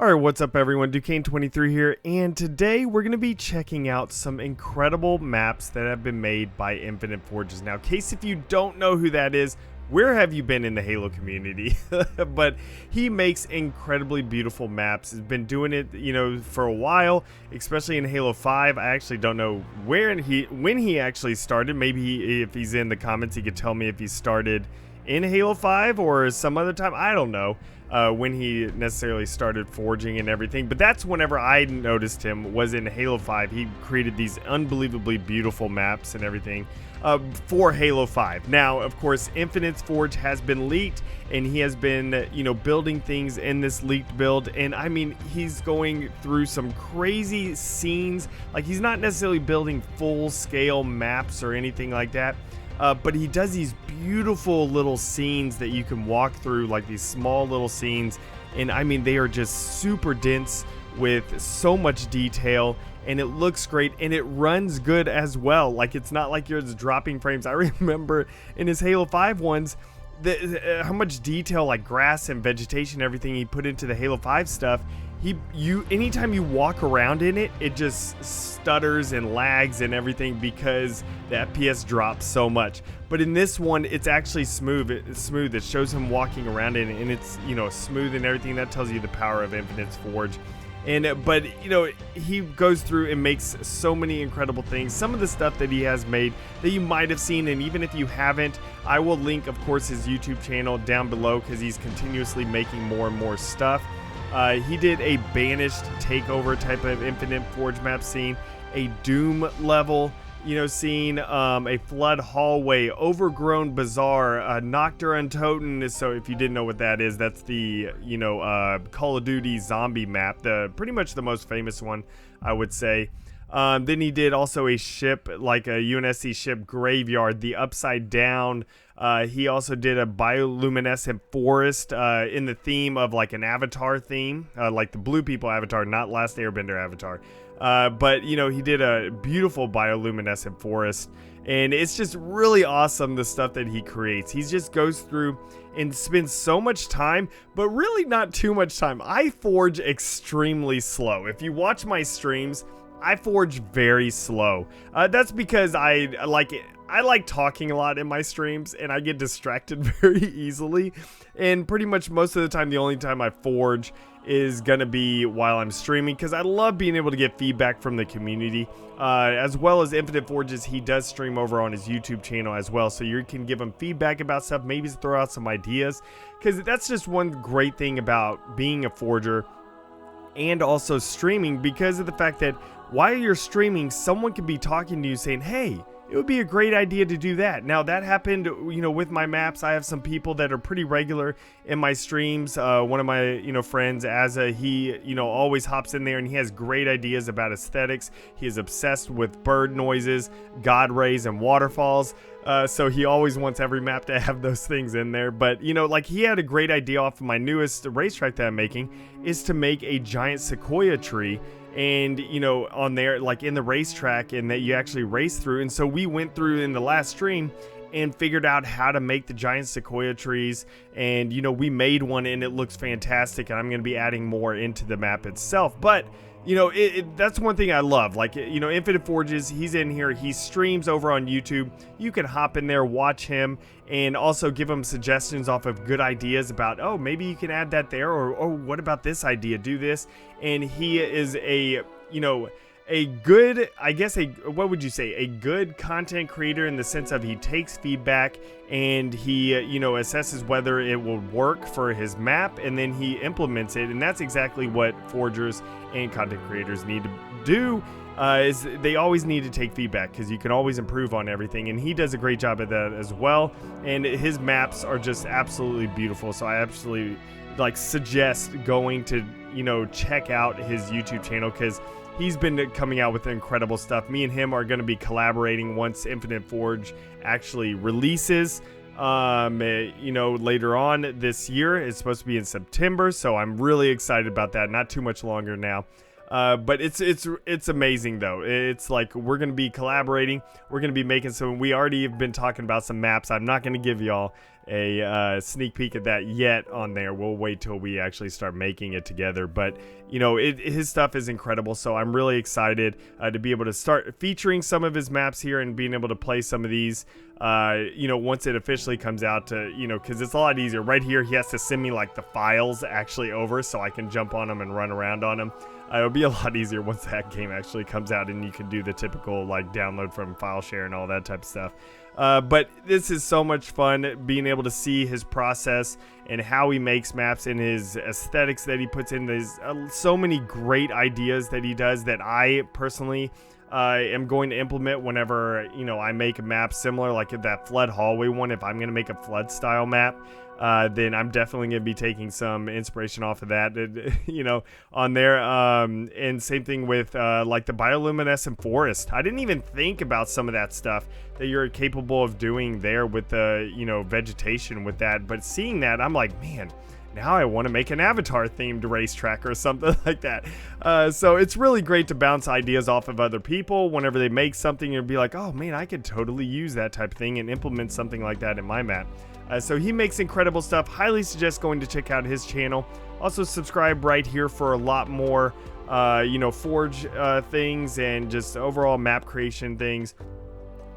Alright, what's up everyone, Duquesne23 here, and today we're going to be checking out some incredible maps that have been made by Infinite Forges. Now, in case if you don't know who that is, where have you been in the Halo community? But he makes incredibly beautiful maps. He's been doing it, for a while, especially in Halo 5. I actually don't know when he actually started. Maybe if he's in the comments, he could tell me if he started in Halo 5 or some other time. I don't know when he necessarily started forging and everything, but that's whenever I noticed him, was in Halo 5. He created these unbelievably beautiful maps and everything for Halo 5. Now, of course, Infinite's Forge has been leaked, and he has been, building things in this leaked build, and I mean, he's going through some crazy scenes. Like, he's not necessarily building full-scale maps or anything like that, but he does these beautiful little scenes that you can walk through, like these small little scenes, and I mean, they are just super dense with so much detail, and it looks great, and it runs good as well. Like, it's not like you're just dropping frames. I remember in his Halo 5 ones, how much detail, like grass and vegetation, everything he put into the Halo 5 stuff. Anytime you walk around in it, it just stutters and lags and everything because the FPS drops so much. But in this one, it's actually smooth. It's smooth. It shows him walking around in it, and it's smooth and everything. That tells you the power of Infinite's Forge. But he goes through and makes so many incredible things. Some of the stuff that he has made that you might have seen, and even if you haven't, I will link, of course, his YouTube channel down below because he's continuously making more and more stuff. He did a banished takeover type of Infinite Forge map scene, a Doom level scene, a flood hallway, overgrown bazaar, Noctur Untoten. So if you didn't know what that is, that's the Call of Duty zombie map, pretty much the most famous one, I would say. Then he did also a ship, like a UNSC ship graveyard, the Upside Down. He also did a bioluminescent forest in the theme of like an Avatar theme, like the Blue People Avatar, not Last Airbender Avatar. But he did a beautiful bioluminescent forest, and it's just really awesome, the stuff that he creates. He just goes through and spends so much time, but really not too much time. I forge extremely slow. If you watch my streams, I forge very slow. That's because I like talking a lot in my streams, and I get distracted very easily. And pretty much most of the time, the only time I forge is gonna be while I'm streaming, because I love being able to get feedback from the community. As well as Infinite Forges, he does stream over on his YouTube channel as well, so you can give him feedback about stuff, maybe throw out some ideas, because that's just one great thing about being a forger and also streaming, because of the fact that while you're streaming, someone could be talking to you saying, hey, it would be a great idea to do that. Now, that happened, with my maps. I have some people that are pretty regular in my streams. One of my, friends, Azza, he, always hops in there, and he has great ideas about aesthetics. He is obsessed with bird noises, god rays, and waterfalls. So he always wants every map to have those things in there. But, like, he had a great idea off of my newest racetrack that I'm making, is to make a giant sequoia tree, and on there, like in the racetrack, and that you actually race through. And so we went through in the last stream and figured out how to make the giant sequoia trees, and we made one, and it looks fantastic, and I'm going to be adding more into the map itself. But that's one thing I love. Like, Infinite Forges, he's in here, he streams over on YouTube. You can hop in there, watch him, and also give him suggestions off of good ideas about, oh, maybe you can add that there, or oh, what about this idea, do this. And he is a good, what would you say, a good content creator, in the sense of he takes feedback, and he assesses whether it will work for his map, and then he implements it. And that's exactly what forgers and content creators need to do, is they always need to take feedback, because you can always improve on everything, and he does a great job at that as well. And his maps are just absolutely beautiful, so I absolutely suggest going to check out his YouTube channel, because he's been coming out with incredible stuff. Me and him are going to be collaborating once Infinite Forge actually releases, later on this year. It's supposed to be in September, so I'm really excited about that. Not too much longer now. But it's amazing though. It's like we're gonna be collaborating. We're gonna be making some. We already have been talking about some maps. I'm not gonna give y'all sneak peek at that yet on there. We'll wait till we actually start making it together. But you know, his stuff is incredible, so I'm really excited to be able to start featuring some of his maps here and being able to play some of these. You know, once it officially comes out, to, you know, because it's a lot easier. Right here, he has to send me like the files actually over so I can jump on them and run around on them. It'll be a lot easier once that game actually comes out and you can do the typical like download from file share and all that type of stuff. But this is so much fun, being able to see his process and how he makes maps and his aesthetics that he puts in. There's so many great ideas that he does that I personally am going to implement whenever, you know, I make a map similar, like that flood hallway one. If I'm going to make a flood style map, then I'm definitely going to be taking some inspiration off of that, you know, on there. And same thing with like the bioluminescent forest. I didn't even think about some of that stuff that you're capable of doing there with the, you know, vegetation with that. But seeing that, I'm like, man, now I want to make an Avatar themed racetrack or something like that. So it's really great to bounce ideas off of other people whenever they make something and be like, oh man, I could totally use that type of thing and implement something like that in my map. So he makes incredible stuff. Highly suggest going to check out his channel. Also subscribe right here for a lot more, you know, Forge things and just overall map creation things.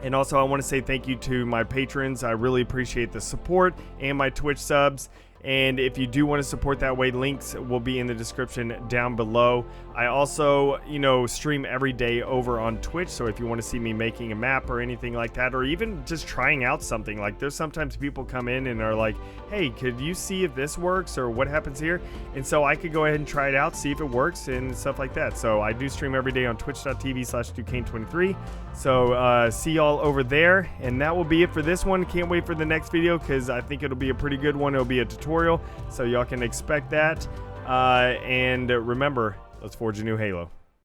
And also I want to say thank you to my patrons. I really appreciate the support, and my Twitch subs. And if you do want to support that way, links will be in the description down below. I also, you know, stream every day over on Twitch. So if you want to see me making a map or anything like that, or even just trying out something, like there's sometimes people come in and are like, hey, could you see if this works or what happens here? And so I could go ahead and try it out, see if it works and stuff like that. So I do stream every day on twitch.tv/Duquesne23. So see y'all over there. And that will be it for this one. Can't wait for the next video because I think it'll be a pretty good one. It'll be a tutorial, so y'all can expect that. And remember, let's forge a new Halo.